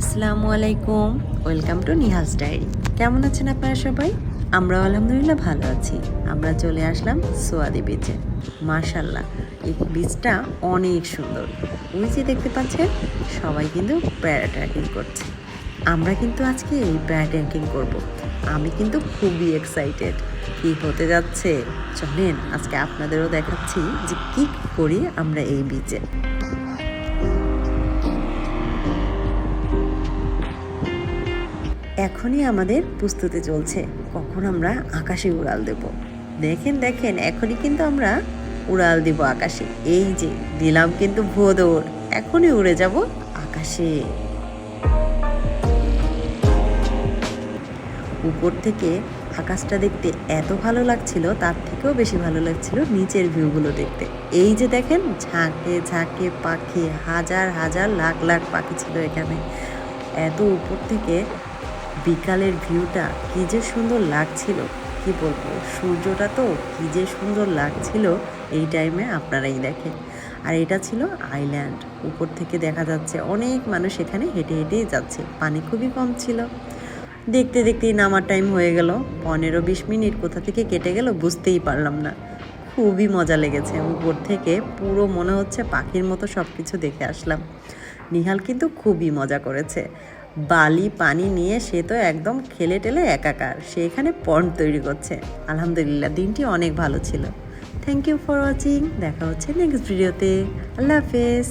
আসসালামু আলাইকুম, welcome to Nihal's diary. কেমন আছেন আপনারা সবাই? আমরা আলহামদুলিল্লাহ ভালো আছি। আমরা চলে আসলাম সোয়াদি বিচে। মাশাল্লাহ, এই বিচটা অনেক সুন্দর। ওই যে দেখতে পাচ্ছেন, সবাই কিন্তু প্যারাট্র্যাকিং করছে। আমরা কিন্তু আজকে এই প্যারাট্র্যাকিং করব। আমি কিন্তু খুবই এক্সাইটেড। কি হতে যাচ্ছে চলেন আজকে আপনাদেরও দেখাচ্ছি যে কি করি আমরা এই বিচে। এখনই আমাদের প্রস্তুতি চলছে কখন আমরা আকাশে উড়াল দেব। দেখেন দেখেন, এখনই কিন্তু আমরা উড়াল দিব আকাশে। এই যে দিলাম কিন্তু ভুয়ো দৌড়, এখনই উড়ে যাব আকাশে। উপর থেকে আকাশটা দেখতে এত ভালো লাগছিল, তার থেকেও বেশি ভালো লাগছিল নিচের ভিউগুলো দেখতে। এই যে দেখেন, ঝাঁকে ঝাঁকে পাখি, হাজার হাজার লাখ লাখ পাখি ছিল এখানে। এত উপর থেকে বিকালের ভিউটা কী যে সুন্দর লাগছিল, কি বলবো। সূর্যটা তো কী যে সুন্দর লাগছিল এই টাইমে, আপনারাই দেখেন। আর এটা ছিল আইল্যান্ড। উপর থেকে দেখা যাচ্ছে অনেক মানুষ এখানে হেঁটে হেঁটেই যাচ্ছে। পানি খুবই কম ছিল। দেখতে দেখতেই নামার টাইম হয়ে গেল। 15-20 মিনিট কোথা থেকে কেটে গেল বুঝতেই পারলাম না। খুবই মজা লেগেছে। উপর থেকে পুরো মনে হচ্ছে পাখির মতো সব কিছু দেখে আসলাম। নিহাল কিন্তু খুবই মজা করেছে। বালি পানি নিয়ে সে তো একদম খেলে টেলে একাকার। সে এখানে পন্ড তৈরি করছে। আলহামদুলিল্লাহ, দিনটি অনেক ভালো ছিল। Thank you for watching. দেখা হচ্ছে নেক্সট ভিডিওতে। আল্লাহ হাফেজ।